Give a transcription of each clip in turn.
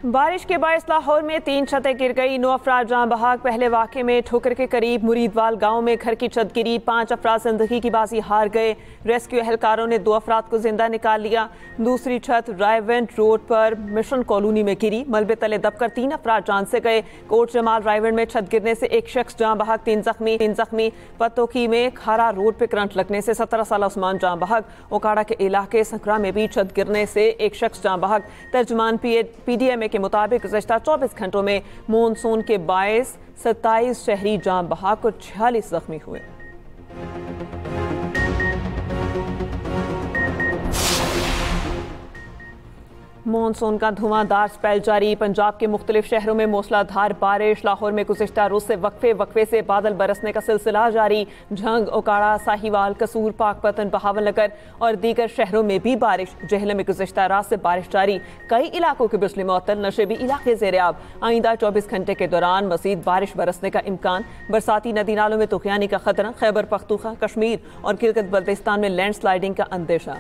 बारिश के बायस लाहौर में 3 छतें गिर गई, 9 अफराद जान बहक। पहले वाक़े में ठोकर के करीब मुरीदवाल गांव में घर की छत गिरी, 5 अफराद जिंदगी की बाजी हार गए। रेस्क्यू एहलकारों ने 2 अफराद को जिंदा निकाल लिया। दूसरी छत रायवेंट रोड पर मिशन कॉलोनी में गिरी, मलबे तले दबकर 3 अफराद जान से गए। कोट जमाल रायवेंट में छत गिरने से एक शख्स जान बहक, 3 जख्मी। पतोकी में खारा रोड पर करंट लगने से 17 साल उस्मान जान बहक। ओकाड़ा के इलाके सकरा में भी छत गिरने से एक शख्स जान बहक। तर्जुमान PDMA के मुताबिक गुज़श्ता 24 घंटों में मानसून के बायस 27 शहरी जान बहक और 46 जख्मी हुए। मानसून का धुआंधार स्पेल जारी, पंजाब के मुख्तलिफ शहरों में मूसलाधार बारिश। लाहौर में गुज़श्ता रोज से वक्फे से बादल बरसने का सिलसिला जारी। झंग, ओकाड़ा, साहिवाल, कसूर, पाकपतन, बहावलनगर और दीगर शहरों में भी बारिश। जेहलम में गुज़श्ता रात से बारिश जारी, कई इलाकों की बिजली मुअत्तल, नशेबी इलाके ज़ेर-ए-आब। आइंदा 24 घंटे के दौरान मज़ीद बारिश बरसने का इम्कान। बरसाती नदी नालों में तुग़यानी का खतरा। खैबर पख्तूनख्वा, कश्मीर और गिलगित बल्तिस्तान में लैंड स्लाइडिंग का अंदेशा।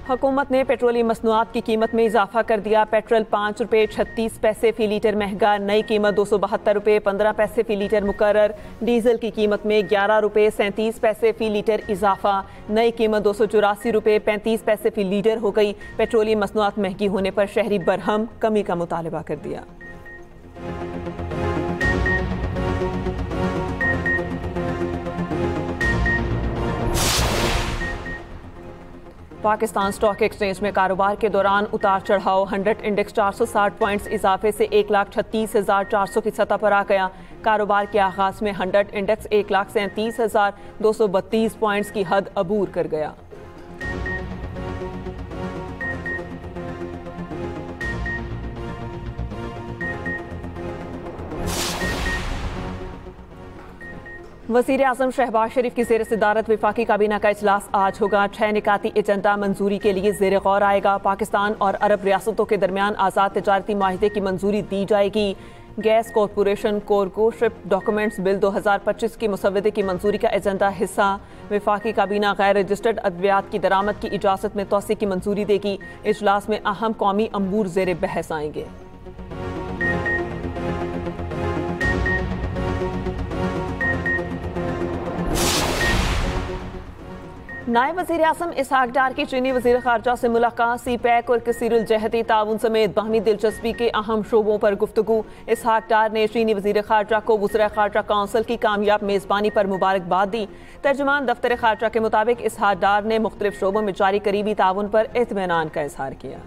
हुकूमत ने पेट्रोलियम मसनूआत की कीमत में इजाफा कर दिया। पेट्रोल 5 रुपये 36 पैसे फ़ी लीटर महंगा, नई कीमत 272 रुपये 15 पैसे फ़ी लीटर मुकर्रर। डीजल की कीमत में 11 रुपये 37 पैसे फ़ी लीटर इजाफा, नई कीमत 284 रुपये 35 पैसे फ़ी लीटर हो गई। पेट्रोलियम मसनूआत महंगी होने पर शहरी बरहम कमी का मुतालबा कर दिया। पाकिस्तान स्टॉक एक्सचेंज में कारोबार के दौरान उतार चढ़ाव। 100 इंडेक्स 460 पॉइंट्स इजाफे से 1,36,400 की सतह पर आ गया। कारोबार के आगाज में 100 इंडेक्स 1,37,232 पॉइंट्स की हद अबूर कर गया। वज़ीर आज़म शहबाज शरीफ की ज़ेर सदारत वफाकी काबीना का इजलास आज होगा। 6 निकाती एजेंडा मंजूरी के लिए ज़ेर गौर आएगा। पाकिस्तान और अरब रियासतों के दरमियान आज़ाद तिजारती माहिदे की मंजूरी दी जाएगी। गैस कॉरपोरेशन कोरकोशिप डॉक्यूमेंट्स बिल 2025 की मुसवदे की मंजूरी का एजेंडा हिस्सा। वफाकी काबीना गैर रजिस्टर्ड अद्वियात की दरामद की इजाज़त में तोसी की मंजूरी देगी। इजलास में अहम कौमी अमूर ज़ेर बहस आएंगे। नायब वज़ीर आज़म इसहाक डार की चीनी वज़ीर ख़ारजा से मुलाकात। CPEC और कसीरुल जहती ताउन समेत बाहमी दिलचस्पी के अहम शोबों पर गुफ्तगू। इसहाक डार ने चीनी वज़ीर ख़ारजा को वज़ीर ख़ारजा काउंसिल की कामयाब मेज़बानी पर मुबारकबाद दी। तर्जुमान दफ्तर ख़ारजा के मुताबिक इसहाक डार ने मुख्तलिफ शोबों में जारी करीबी ताउन पर इत्मीनान का इजहार किया।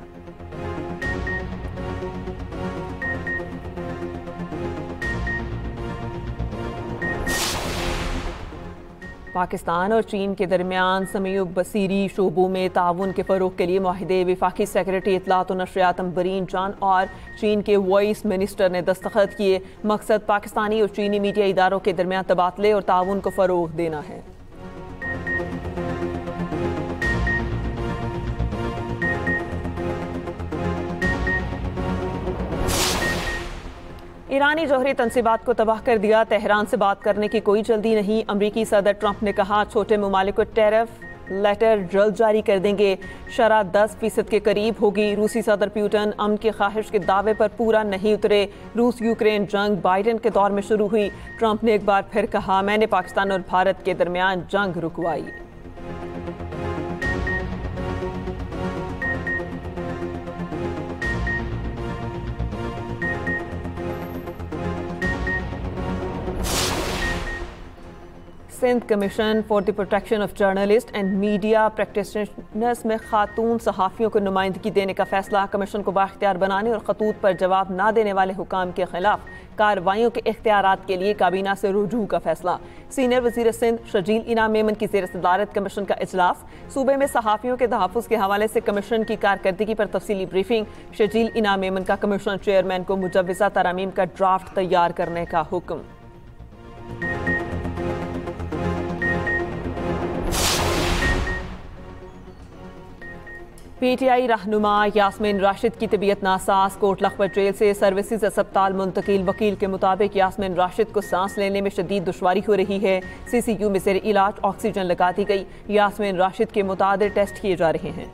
पाकिस्तान और चीन के दरमियान समीउ बसीरी शोबों में ताउन के फ़रोग के लिए मुआहिदे। वफाकी सेक्रेटरी इत्तलात और नशरियात अम्बरीन जान और चीन के वॉइस मिनिस्टर ने दस्तखत किए। मकसद पाकिस्तानी और चीनी मीडिया इदारों के दरमियान तबादले और ताउन को फ़रोग देना है। ईरानी जौहरी तनसीबात को तबाह कर दिया। तेहरान से बात करने की कोई जल्दी नहीं। अमरीकी सदर ट्रंप ने कहा छोटे ममालिक को टैरिफ लेटर जल्द जारी कर देंगे। शरह 10% के करीब होगी। रूसी सदर पुतिन अमन की ख्वाहिश के दावे पर पूरा नहीं उतरे। रूस यूक्रेन जंग बाइडेन के दौर में शुरू हुई। ट्रंप ने एक बार फिर कहा मैंने पाकिस्तान और भारत के दरमियान जंग रुकवाई। Sindh commission for the protection of journalist and media practitioners में खातून सहाफ़ियों को नुमाइंदगी देने का फैसला। कमीशन को बाख्तियार बनाने और खतूत पर जवाब न देने वाले हुकाम के खिलाफ कार्रवाइयों के इख्तियारात के लिए काबीना से रुजू का फैसला। सीनियर वज़ीर सिंध शजील इनाम मेमन की ज़ेर सदारत कमीशन का इजलास। सूबे में सहाफ़ियों के तहफ़्फ़ुज़ के हवाले से कमीशन की कारकर्दगी पर तफसीली ब्रीफिंग। शजील इनाम मेमन का कमीशन चेयरमैन को मुजव्वज़ा तरामीम का ड्राफ्ट तैयार करने का हुक्म। PTI रहनुमा यास्मीन राशिद की तबीयत नासाज, कोट लखपत जेल से सर्विसेज अस्पताल मुंतकिल। वकील के मुताबिक यास्मीन राशिद को सांस लेने में शदीद दुश्वारी हो रही है। CCU में जेर इलाज ऑक्सीजन लगा दी गई। यास्मीन राशिद के मुतादिर टेस्ट किए जा रहे हैं।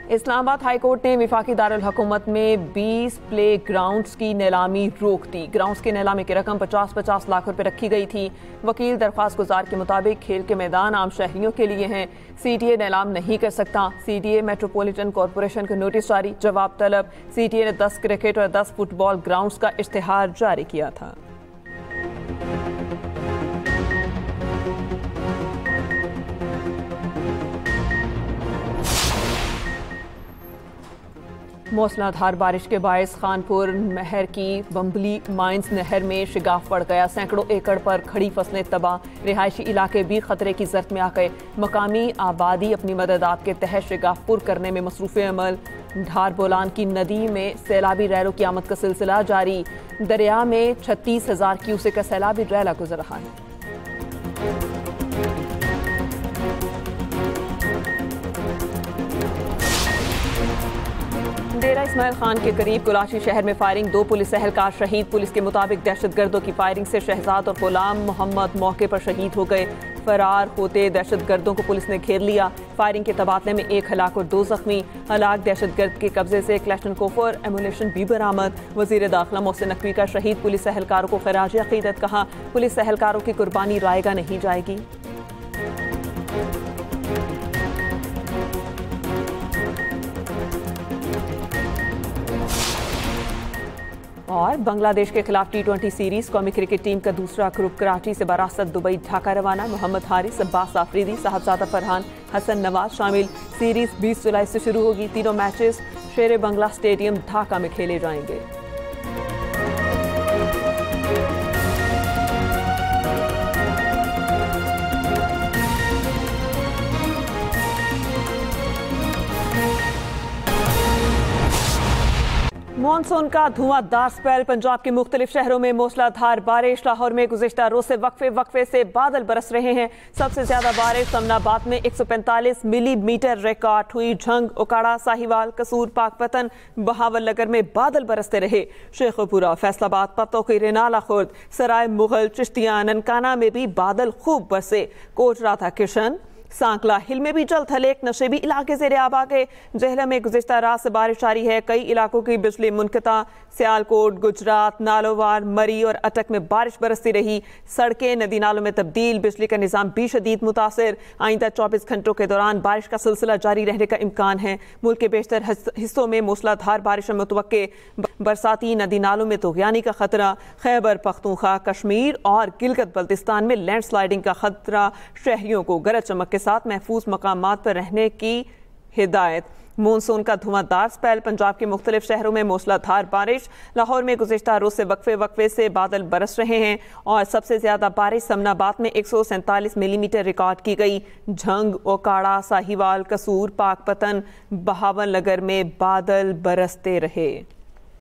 इस्लामाबाद हाई कोर्ट ने वफाकी दारुल हुकूमत में 20 प्ले ग्राउंड्स की नीलामी रोक दी। ग्राउंड्स की नीलामी की रकम 50-50 लाख रुपए रखी गई थी। वकील दरख्वास्त गुजार के मुताबिक खेल के मैदान आम शहरियों के लिए हैं। CTA नीलाम नहीं कर सकता। CTA मेट्रोपॉलिटन कॉरपोरेशन को नोटिस जारी, जवाब तलब। CTA ने 10 क्रिकेट और 10 फुटबॉल ग्राउंड्स का इश्तिहार जारी किया था। मूसलाधार बारिश के बायस खानपुर महर की बम्बली माइंस नहर में शिगाफ पड़ गया। सैकड़ों एकड़ पर खड़ी फसलें तबाह, रिहायशी इलाके भी खतरे की जर्द में आ गए। मकामी आबादी अपनी मददात के तहत शिगाफ पुर करने में मसरूफ अमल। ढार बोलान की नदी में सैलाबी रैलों की आमद का सिलसिला जारी। दरिया में 36,000 क्यूसेक का सैलाबी रैला गुजर रहा है। डेरा इस्माइल खान के करीब कुलाशी शहर में फायरिंग, 2 पुलिस एहलकार शहीद। पुलिस के मुताबिक दहशतगर्दों की फायरिंग से शहजाद और गुलाम मोहम्मद मौके पर शहीद हो गए। फरार होते दहशतगर्दों को पुलिस ने घेर लिया। फायरिंग के तबादले में 1 हलाक और 2 जख्मी। हलाक दहशतगर्द के कब्जे से क्लैशनकोफर एमुनेशन भी बरामद। वजीर दाखिला मोहसिन नकवी का शहीद पुलिस एहलकारों को खराज अकीदत, कहा पुलिस एहलकारों की कुर्बानी रायगा नहीं जाएगी। और बांग्लादेश के खिलाफ T20 सीरीज कौमी क्रिकेट टीम का दूसरा ग्रुप कराची से बरासत दुबई ढाका रवाना। मोहम्मद हारिस, अब्बास आफरीदी, साहबजादा फरहान, हसन नवाज शामिल। सीरीज 20 जुलाई से शुरू होगी। तीनों मैचेस शेर बंगला स्टेडियम ढाका में खेले जाएंगे। मॉनसून का धुआंधार स्पेल, पंजाब के मुख्तलिफ शहरों में मूसलाधार बारिश। लाहौर में गुज़िश्ता रोज से वक्फे से बादल बरस रहे हैं। सबसे ज्यादा बारिश समनाबाद में 145 मिलीमीटर रिकॉर्ड हुई। झंग, उकाड़ा, साहिवाल, कसूर, पाकपतन, बहावल नगर में बादल बरसते रहे। शेखपुरा, फैसलाबाद, पतोकी, रेनाला खुर्द, सराय मुगल, चिश्तियां, ननकाना में भी बादल खूब बरसे। कोट राधा किशन, सांकला हिल में भी जल थले। एक नशेबी इलाके से रियाब आ गए। जहलम में गुज़िश्ता रात से बारिश जारी है। कई इलाकों की बिजली मुनक़ता। सियालकोट, गुजरात, नालोवार, मरी और अटक में बारिश बरसती रही। सड़कें नदी नालों में तब्दील, बिजली का निज़ाम भी शदीद मुतासिर। आइंदा 24 घंटों के दौरान बारिश का सिलसिला जारी रहने का इम्कान है। मुल्क के बेशतर हिस्सों में मूसलाधार बारिश मुतवक्के। बरसाती नदी नालों में तुग़यानी का खतरा। खैबर पख्तूनख्वा, कश्मीर और गिलगित बल्तिस्तान में लैंडस्लाइडिंग का खतरा। शहरियों को गरज चमक के साथ महफूज मकामात पर रहने की हिदायत। मॉनसून का धुआंधार स्पेल, पंजाब के मुख्तलिफ शहरों में मूसलाधार बारिश। लाहौर में गुज़िश्ता रोज से वक्फे से बादल बरस रहे हैं और सबसे ज्यादा बारिश समनाबाद में 147 मिलीमीटर रिकॉर्ड की गई। झंग, ओकाड़ा, साहिवाल, कसूर, पाकपतन, बहावल नगर में बादल बरसते रहे।